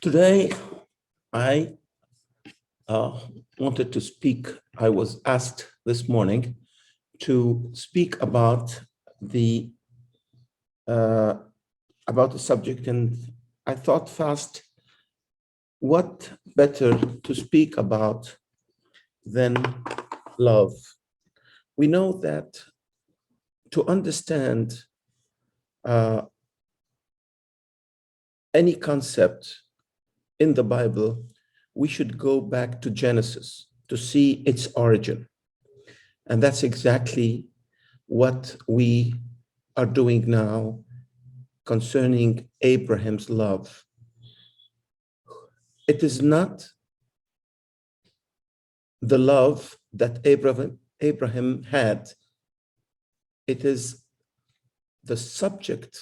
Today, I wanted to speak. I was asked this morning to speak the uh, about the subject, and I thought fast, what better to speak about than love? We know that to understand uh, any concept in the Bible, we should go back to Genesis to see its origin. And that's exactly what we are doing now concerning Abraham's love. It is not the love that Abraham had. It is the subject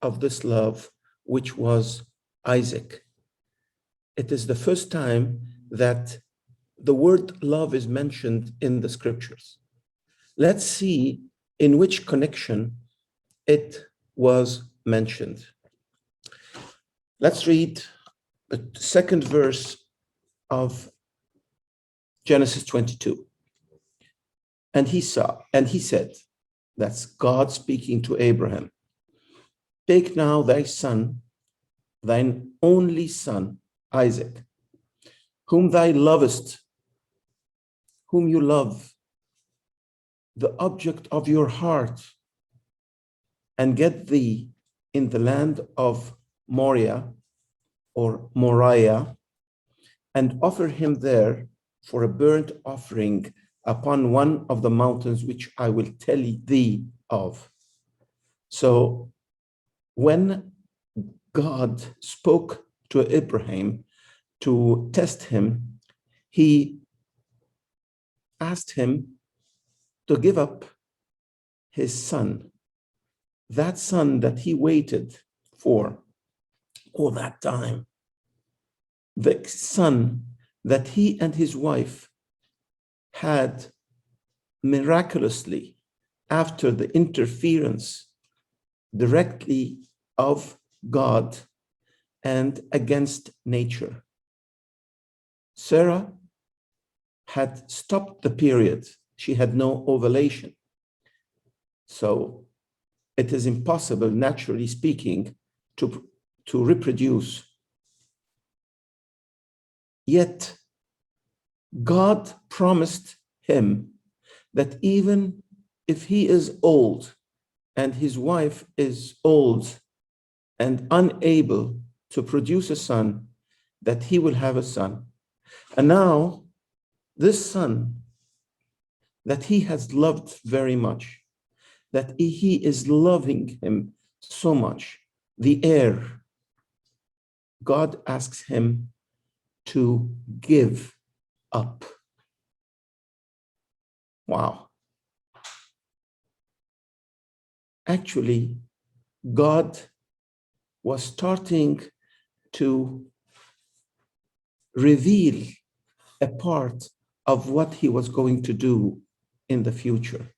of this love, which was Isaac. It is the first time that the word love is mentioned in the scriptures. Let's see in which connection it was mentioned. Let's read the second verse of Genesis 22. And he said, that's God speaking to Abraham, take now thy son, thine only son, Isaac, whom thou lovest, whom you love, the object of your heart, and get thee in the land of Moriah or Moriah, and offer him there for a burnt offering upon one of the mountains which I will tell thee of. So when God spoke to Abraham to test him, he asked him to give up his son, that son that he waited for all that time, the son that he and his wife had miraculously, after the interference directly of God and against nature. Sarah had stopped the period. She had no ovulation. So it is impossible, naturally speaking, to reproduce. Yet God promised him that even if he is old and his wife is old and unable to produce a son, that he will have a son. And now this son that he has loved very much, that he is loving him so much, the heir, God asks him to give up. Wow. Actually, God was starting to reveal a part of what he was going to do in the future.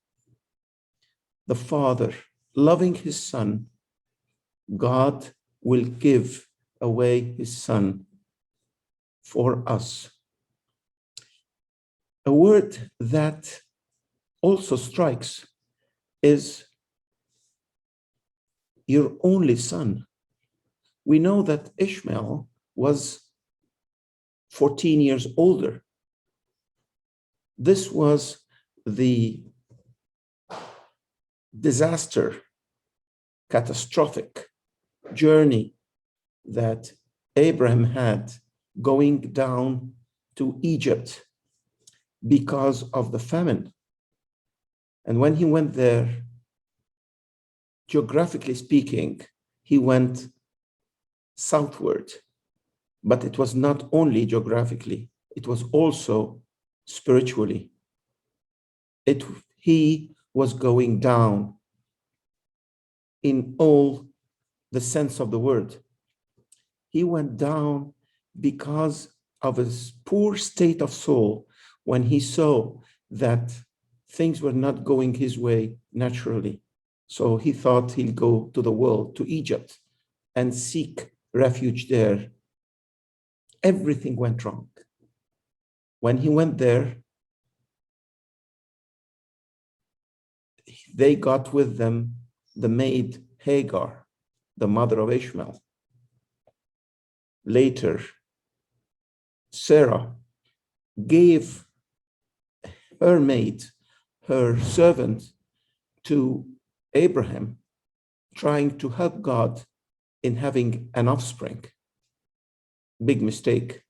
The Father, loving his Son, God will give away his Son for us. A word that also strikes is your only son. We know that Ishmael was 14 years older. This was the disaster, catastrophic journey that Abraham had going down to Egypt because of the famine. And when he went there, geographically speaking, he went southward. But it was not only geographically, it was also spiritually. He was going down in all the sense of the word. He went down because of his poor state of soul when he saw that things were not going his way naturally. So he thought he'd go to the world, to Egypt, and seek refuge there. everything went wrong. When he went there, they got with them the maid Hagar, the mother of Ishmael. Later, Sarah gave her maid, her servant, to Abraham, trying to help God in having an offspring. Big mistake.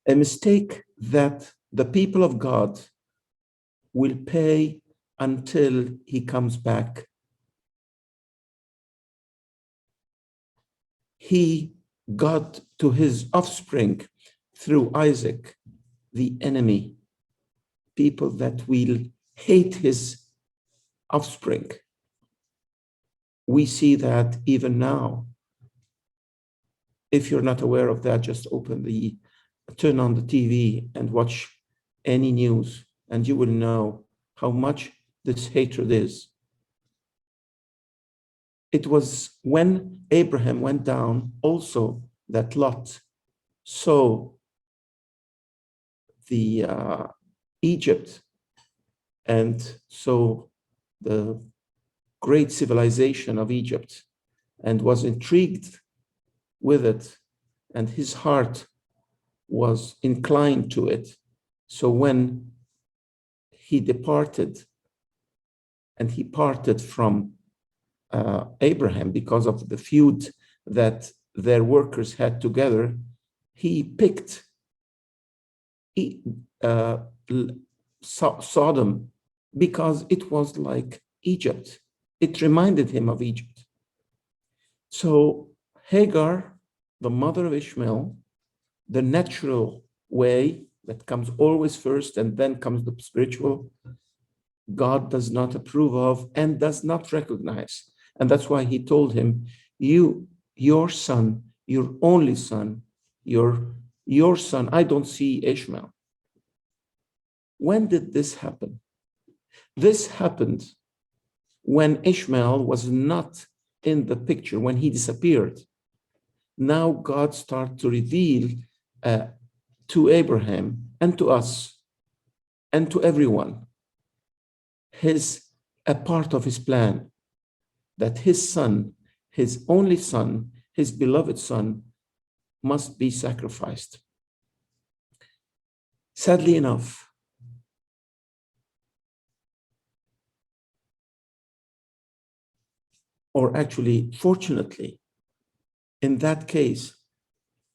A mistake that the people of God will pay until he comes back. He got to his offspring through Isaac, the enemy, people that will hate his offspring. We see that even now. If you're not aware of that, just turn on the TV and watch any news, and you will know how much this hatred is. It was when Abraham went down also that Lot saw the Egypt and saw the great civilization of Egypt and was intrigued with it, and his heart was inclined to it. So when he departed and he parted from Abraham because of the feud that their workers had together, he picked Sodom because it was like Egypt. It reminded him of Egypt. So Hagar, the mother of Ishmael, the natural way that comes always first and then comes the spiritual, God does not approve of and does not recognize. And that's why he told him, your son, your only son, your son, I don't see Ishmael. When did this happen? This happened when Ishmael was not in the picture, when he disappeared. Now God started to reveal to Abraham and to us and to everyone a part of his plan, that his son, his only son, his beloved son, must be sacrificed. Sadly enough, or actually, fortunately, in that case,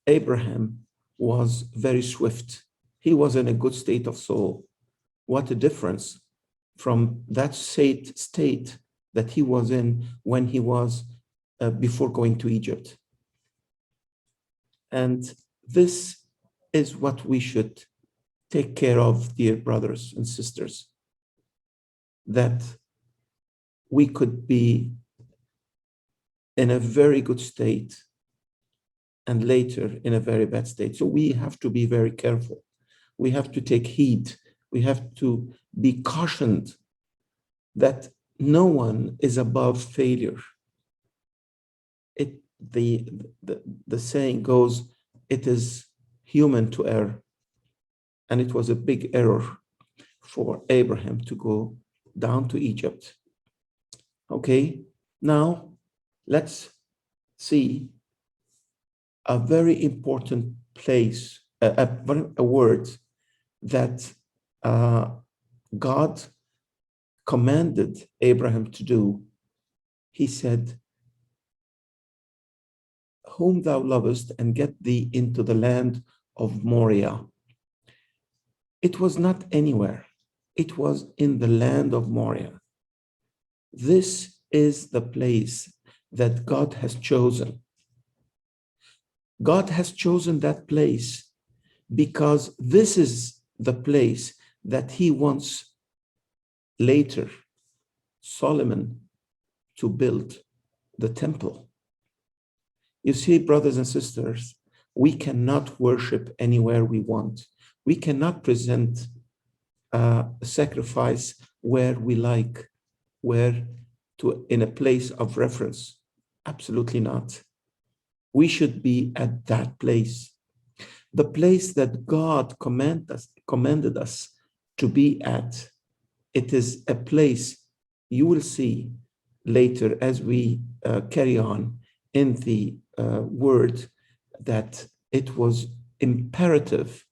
Abraham was very swift. He was in a good state of soul. What a difference from that state that he was in when he was before going to Egypt. And this is what we should take care of, dear brothers and sisters, that we could be in a very good state and later in a very bad state. So we have to be very careful. We have to take heed. We have to be cautioned that no one is above failure. The saying goes, it is human to err. And it was a big error for Abraham to go down to Egypt. Okay, now let's see a very important place, a word that God commanded Abraham to do. He said, whom thou lovest, and get thee into the land of Moriah. It was not anywhere. It was in the land of Moriah. This is the place that God has chosen. God has chosen that place because this is the place that he wants later Solomon to build the temple. You see, brothers and sisters, we cannot worship anywhere we want. We cannot present a sacrifice where we like, in a place of reference. Absolutely not. We should be at that place. the place that God commanded us to be at. It is a place you will see later as we carry on in the word that it was imperative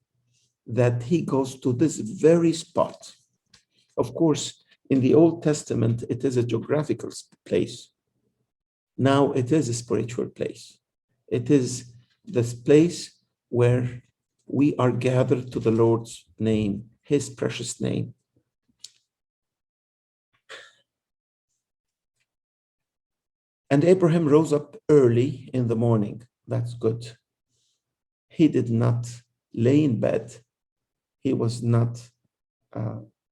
that he goes to this very spot. Of course, in the Old Testament, it is a geographical place. Now it is a spiritual place. It is this place where we are gathered to the Lord's name, his precious name. And Abraham rose up early in the morning. That's good. He did not lay in bed. He was not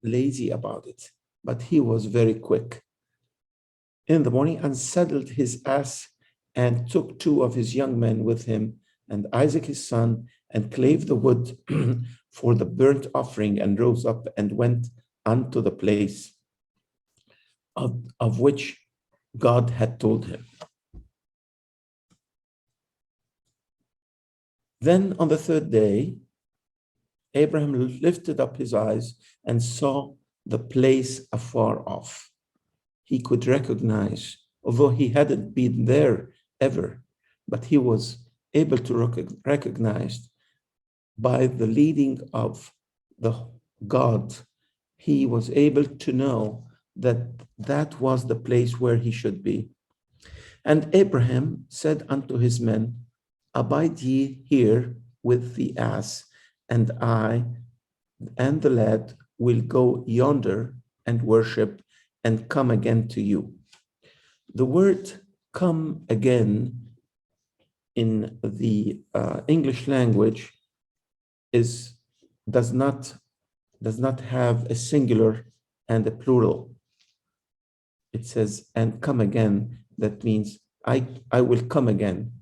lazy about it, but he was very quick in the morning and saddled his ass and took two of his young men with him and Isaac his son and clave the wood for the burnt offering and rose up and went unto the place of which God had told him. Then on the third day, Abraham lifted up his eyes and saw the place afar off. He could recognize, although he hadn't been there ever, but he was able to recognize by the leading of the God, he was able to know that that was the place where he should be. And Abraham said unto his men, abide ye here with the ass, and I and the lad will go yonder and worship and come again to you. The word come again in the English language does not have a singular and a plural. It says, and come again. That means I will come again.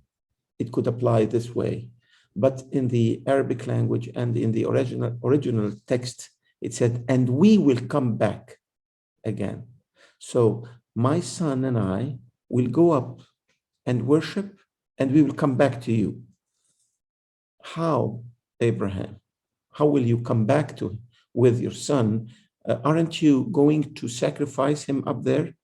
It could apply this way. But in the Arabic language and in the original text, it said, and we will come back again. So my son and I will go up and worship, and we will come back to you. How, Abraham? How will you come back with your son? Aren't you going to sacrifice him up there?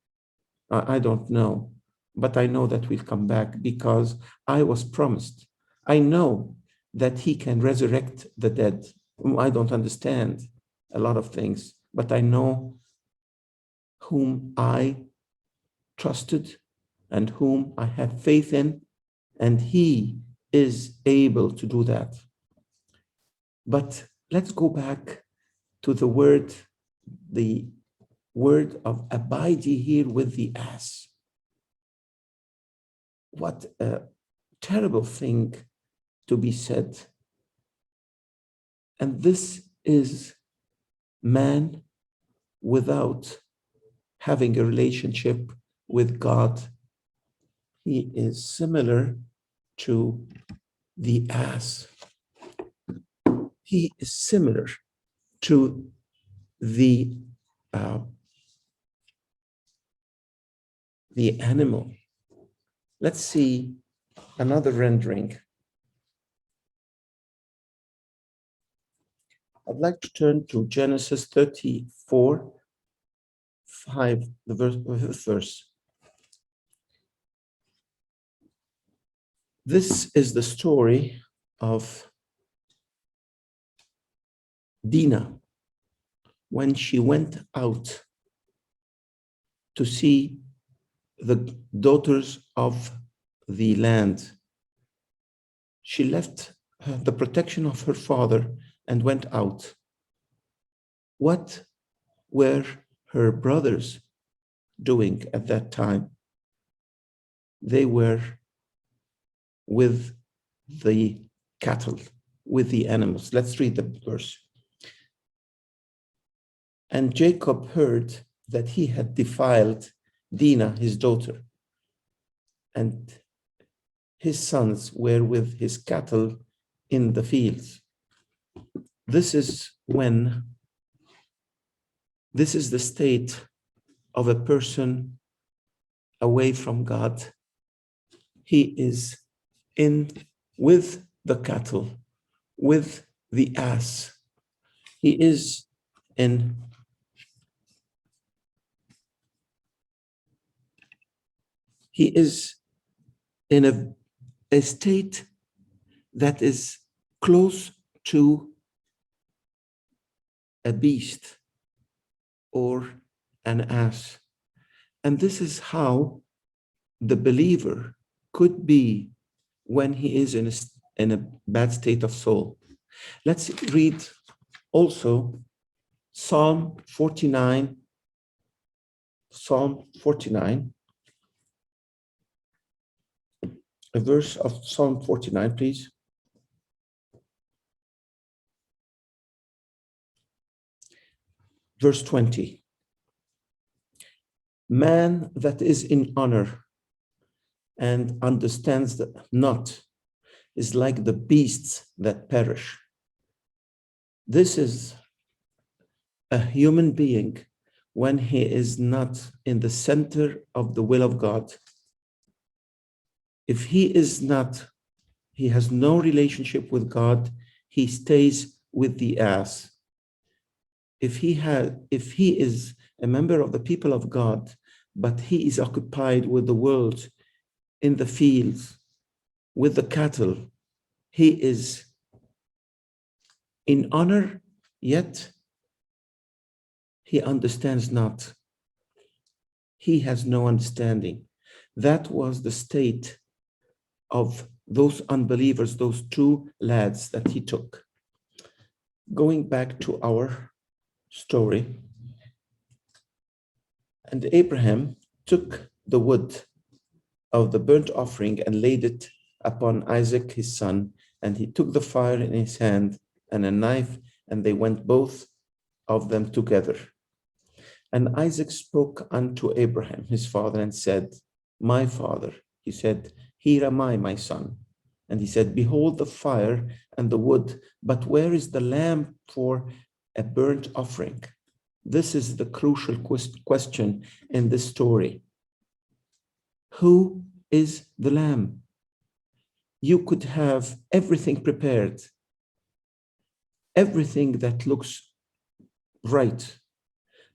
I don't know, but I know that we'll come back because I was promised. I know that he can resurrect the dead. I don't understand a lot of things, but I know whom I trusted and whom I had faith in, and he is able to do that. But let's go back to the word of abide ye here with the ass. What a terrible thing to be said. And this is man without having a relationship with God. He is similar to the ass. He is similar to the animal. Let's see another rendering. I'd like to turn to Genesis 34, 5, the verse. This is the story of Dinah when she went out to see the daughters of the land. She left the protection of her father and went out. What were her brothers doing at that time? They were with the cattle, with the animals. Let's read the verse. And Jacob heard that he had defiled Dinah, his daughter, and his sons were with his cattle in the fields. This is the state of a person away from God. He is in with the cattle, with the ass. He is in a state that is close to a beast or an ass. And this is how the believer could be when he is in a bad state of soul. Let's read also Psalm 49. Psalm 49, a verse of Psalm 49, please. Verse 20. Man that is in honor and understands not is like the beasts that perish. This is a human being when he is not in the center of the will of God. If he has no relationship with God, he stays with the ass. If he is a member of the people of God, but he is occupied with the world, in the fields, with the cattle, he is in honor, yet he understands not. He has no understanding. That was the state of those unbelievers, those two lads that he took. Going back to our story, and Abraham took the wood of the burnt offering and laid it upon Isaac his son, and he took the fire in his hand and a knife, and they went both of them together. And Isaac spoke unto Abraham his father and said, My father. He said, Here am I, my son. And he said, Behold the fire and the wood, but where is the lamb for a burnt offering? This is the crucial question in this story. Who is the lamb? You could have everything prepared, everything that looks right,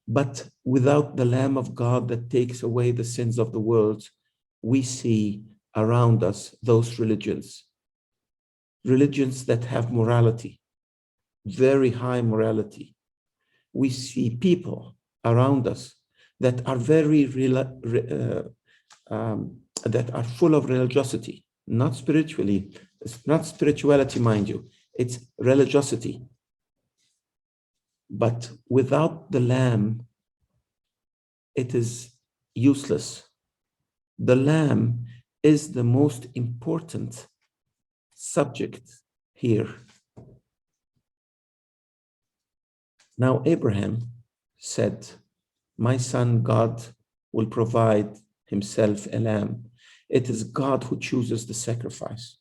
but without the Lamb of God that takes away the sins of the world, we see around us those religions that have morality, very high morality. We see people around us that are that are full of religiosity, not spiritually. It's not spirituality, mind you. It's religiosity. But without the Lamb, it is useless. The Lamb is the most important subject here. Now Abraham said, My son, God will provide himself a lamb. It is God who chooses the sacrifice.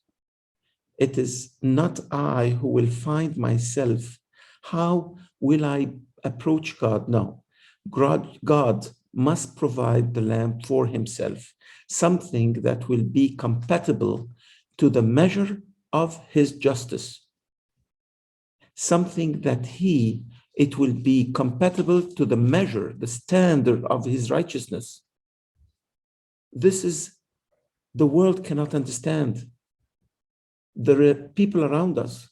It is not I who will find myself. How will I approach God? No. God must provide the lamb for himself, something that will be compatible to the measure of his justice, something that it will be compatible to the measure, the standard of his righteousness. This is the world cannot understand. The people around us,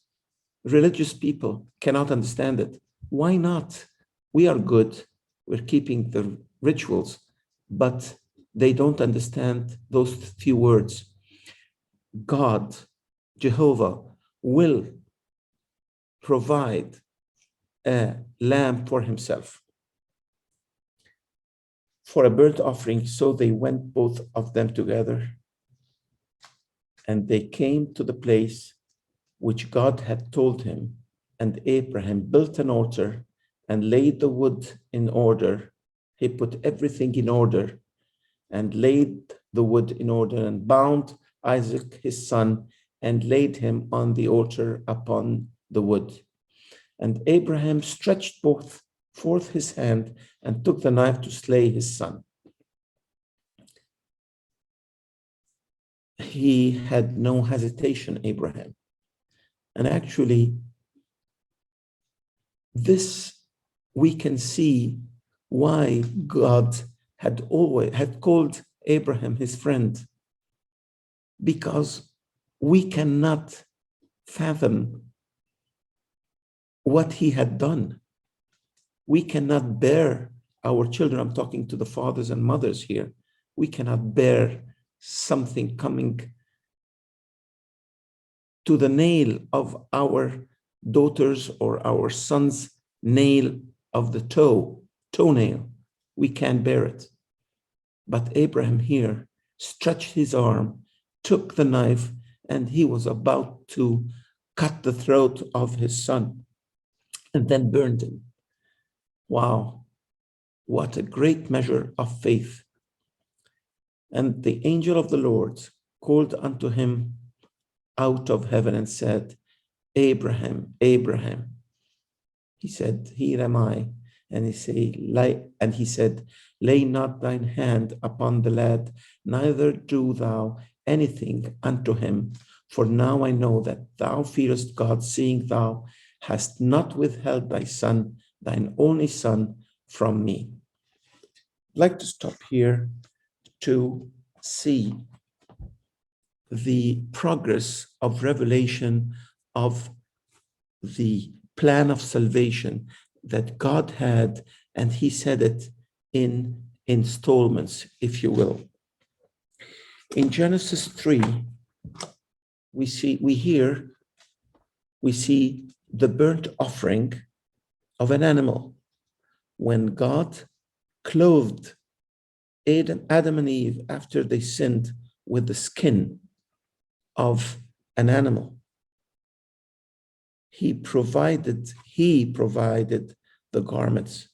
religious people, cannot understand it. Why not? We are good. We're keeping the rituals, but they don't understand those few words. God, Jehovah, will provide a lamb for himself, for a burnt offering. So they went both of them together, and they came to the place which God had told him. And Abraham built an altar and laid the wood in order. He put everything in order and laid the wood in order and bound Isaac his son and laid him on the altar upon the wood. And Abraham stretched forth his hand and took the knife to slay his son. He had no hesitation, Abraham. And actually, this we can see why God had called Abraham his friend, because we cannot fathom what he had done. We cannot bear our children. I'm talking to the fathers and mothers here. We cannot bear something coming to the nail of our daughters or our son's nail of the toenail. We can't bear it. But Abraham here stretched his arm, took the knife, and he was about to cut the throat of his son and then burned him. Wow, what a great measure of faith. And the angel of the Lord called unto him out of heaven and said, Abraham, Abraham. He said, Here am I. And he said, Lay not thine hand upon the lad, neither do thou anything unto him. For now I know that thou fearest God, seeing thou hast not withheld thy son, thine only son, from me. I'd like to stop here to see the progress of revelation of the plan of salvation that God had, and he said it in installments, if you will. In Genesis 3, we see the burnt offering of an animal when God clothed Adam and Eve after they sinned with the skin of an animal. He provided the garments,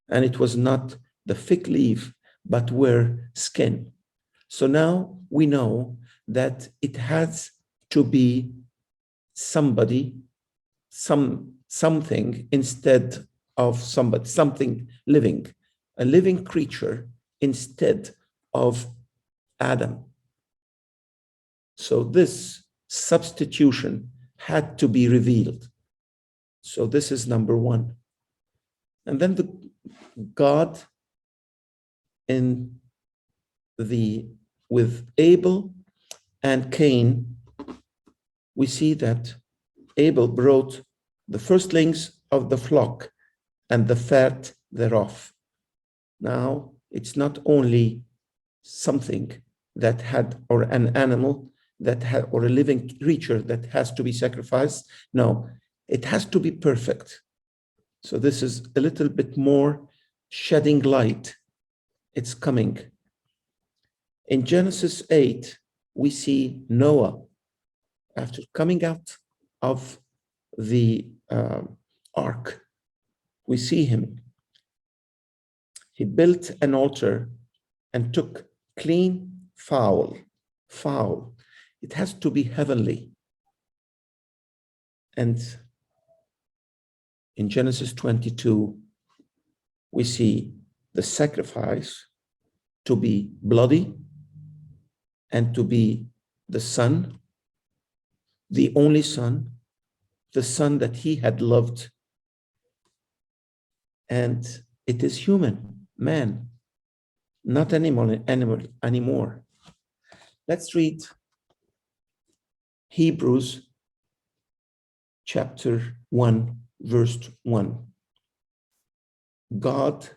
and it was not the fig leaf, but were skin. So now we know that it has to be something instead of somebody, something living, a living creature instead of Adam. So this substitution had to be revealed. So this is number one. And then God with Abel and Cain, we see that Abel brought the firstlings of the flock and the fat thereof. Now, it's not only something that had, or an animal that had, or a living creature that has to be sacrificed. No, it has to be perfect. So this is a little bit more shedding light. It's coming. In Genesis 8, we see Noah, after coming out of the ark, we see him. He built an altar and took clean fowl. It has to be heavenly. And in Genesis 22, we see the sacrifice to be bloody and to be the son, the only son, the son that he had loved. And it is human, man, not animal anymore. Let's read Hebrews chapter 1, verse 1. God,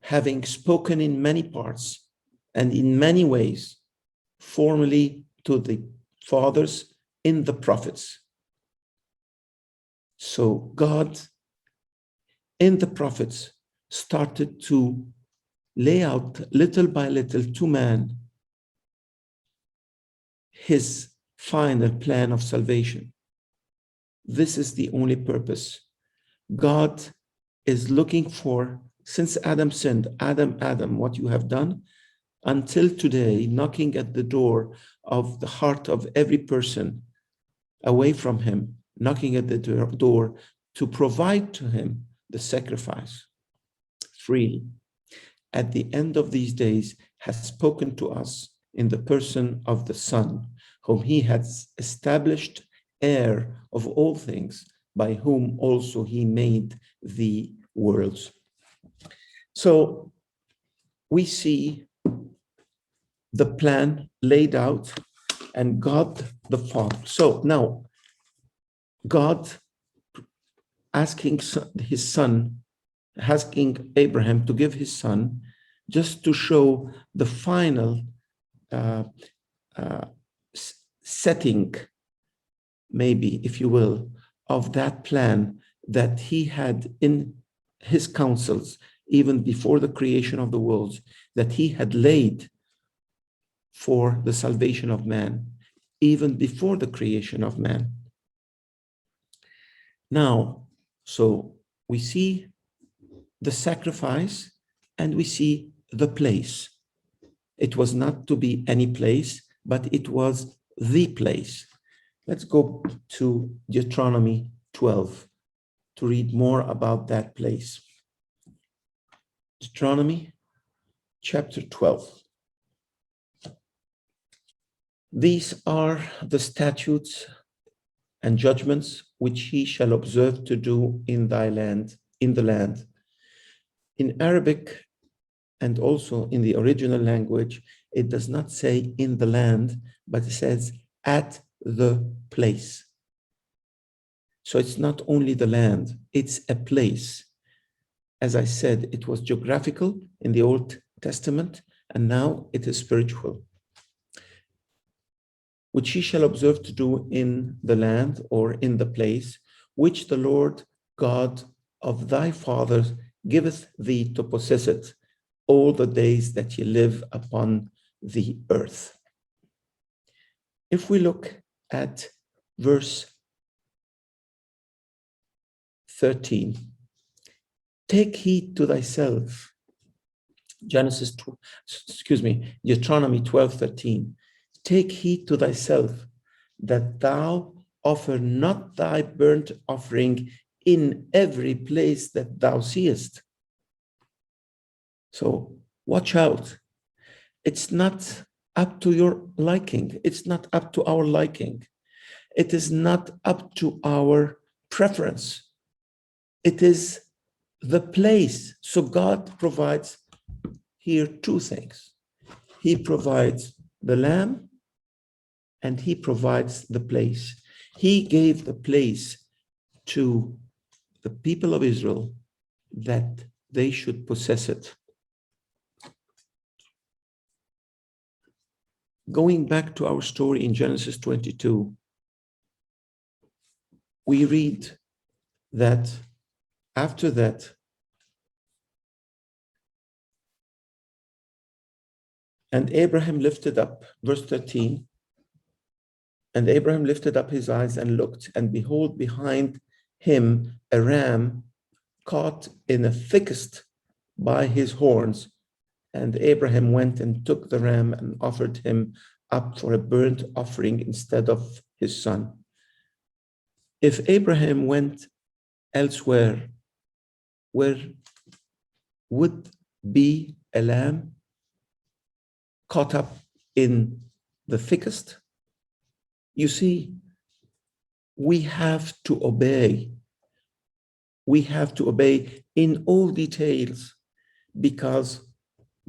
having spoken in many parts and in many ways, formerly to the fathers in the prophets. So God, in the prophets, started to lay out little by little to man his final plan of salvation. This is the only purpose. God is looking for, since Adam sinned, Adam, what you have done, until today, knocking at the door of the heart of every person away from him, knocking at the door to provide to him the sacrifice freely. At the end of these days, has spoken to us in the person of the Son, whom he has established heir of all things, by whom also he made the worlds. So we see the plan laid out and God the Father. So now God asking his son, asking Abraham to give his son, just to show the final setting, maybe, if you will, of that plan that he had in his counsels, even before the creation of the worlds, that he had laid for the salvation of man, even before the creation of man. Now, so we see the sacrifice and we see the place. It was not to be any place, but it was the place. Let's go to Deuteronomy 12 to read more about that place. Deuteronomy chapter 12. These are the statutes and judgments which he shall observe to do in thy land, in the land. In Arabic and also in the original language, it does not say in the land, but it says at the place. So it's not only the land, it's a place. As I said, it was geographical in the Old Testament, and now it is spiritual. Which ye shall observe to do in the land or in the place, which the Lord God of thy fathers giveth thee to possess it, all the days that ye live upon the earth. If we look at verse 13, take heed to thyself. Deuteronomy 12:13. Take heed to thyself that thou offer not thy burnt offering in every place that thou seest. So watch out. It's not up to your liking. It's not up to our liking. It is not up to our preference. It is the place. So God provides here two things. He provides the lamb and he provides the place. He gave the place to the people of Israel that they should possess it. Going back to our story in Genesis 22, we read that after that, and Abraham lifted up, verse 13, and Abraham lifted up his eyes and looked, and behold, behind him a ram caught in a thicket by his horns. And Abraham went and took the ram and offered him up for a burnt offering instead of his son. If Abraham went elsewhere, where would be a lamb caught up in the thickest? You see, we have to obey. We have to obey in all details because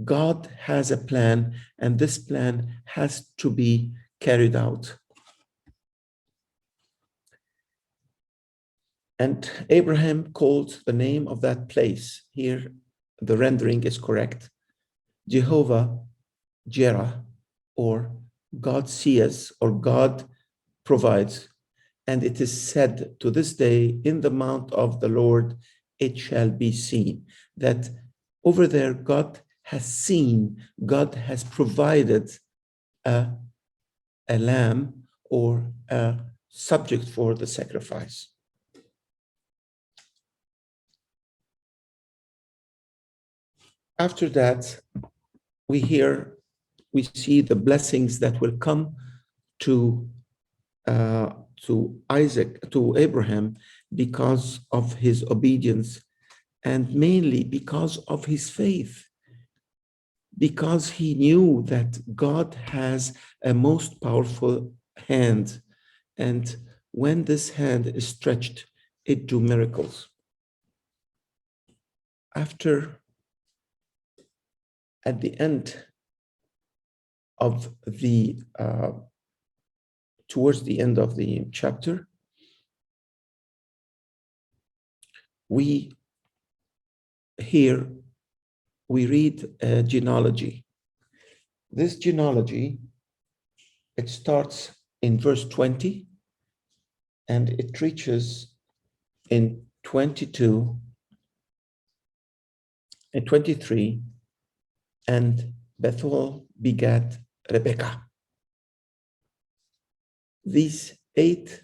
God has a plan and this plan has to be carried out. And Abraham called the name of that place. Here, the rendering is correct. Jehovah Jireh, or God sees, or God provides. And it is said to this day, in the mount of the Lord, it shall be seen. That over there, God has seen, God has provided a lamb or a subject for the sacrifice. After that, we see the blessings that will come to Isaac, to Abraham, because of his obedience, and mainly because of his faith, because he knew that God has a most powerful hand. And when this hand is stretched, it do miracles. At the end of the, towards the end of the chapter, we read a genealogy. This genealogy, it starts in verse 20 and it reaches in 22 and 23, and Bethuel begat Rebekah. These 8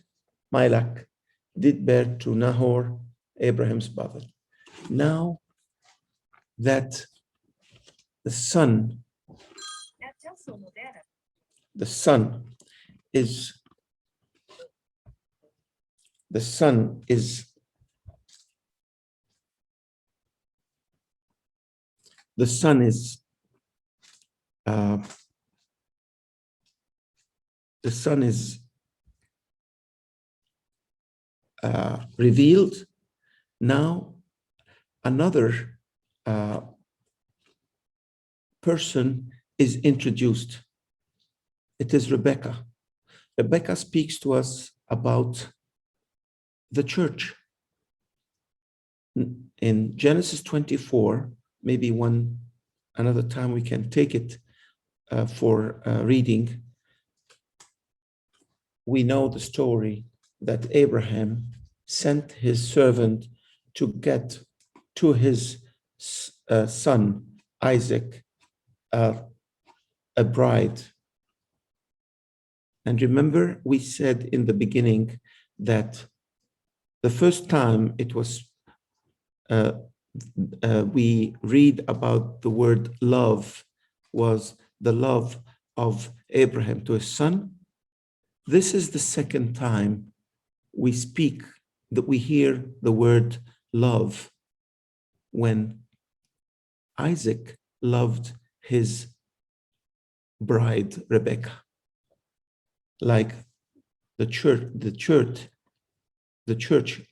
Milach did bear to Nahor, Abraham's brother. Now that the son is revealed. Now another person is introduced. It is Rebekah. Rebekah speaks to us about the church. In Genesis 24, maybe another time we can take it for reading. We know the story that Abraham sent his servant to get to his son Isaac a bride. And remember, we said in the beginning that the first time it was we read about the word love was the love of Abraham to his son. This is the second time we hear the word love when Isaac loved his bride Rebekah. Like the church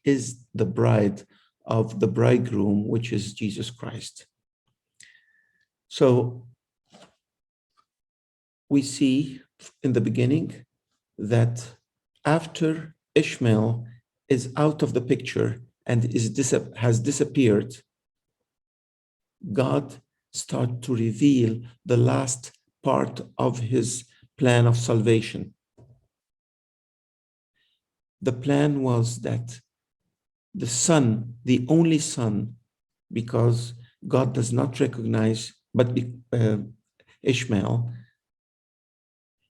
is the bride of the bridegroom, which is Jesus Christ. So we see in the beginning that after Ishmael is out of the picture and has disappeared, God started to reveal the last part of his plan of salvation. The plan was that the son, the only son, because God does not recognize but Ishmael,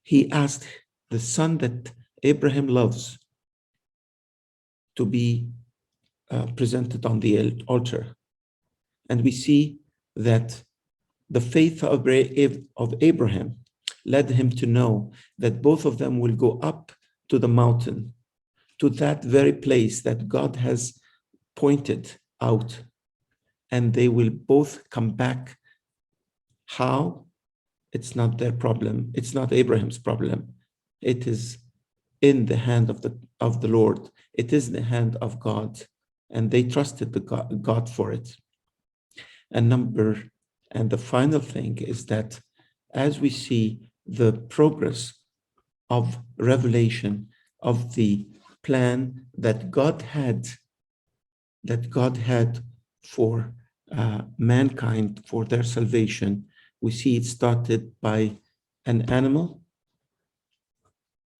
he asked the son that Abraham loves to be presented on the altar. And we see that the faith of Abraham led him to know that both of them will go up to the mountain, to that very place that God has pointed out, and they will both come back. How? It's not their problem. It's not Abraham's problem. It is in the hand of the Lord. It is in the hand of God, and they trusted God for it. And the final thing is that as we see the progress of revelation of the plan that God had for mankind, for their salvation, we see it started by an animal,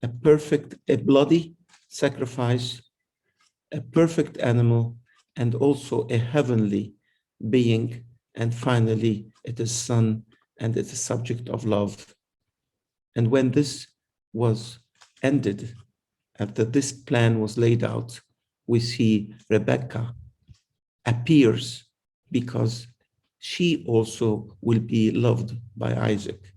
a bloody sacrifice, a perfect animal, and also a heavenly being, and finally it is son, and it's a subject of love. And when this was ended, after this plan was laid out, we see Rebekah appears because she also will be loved by Isaac.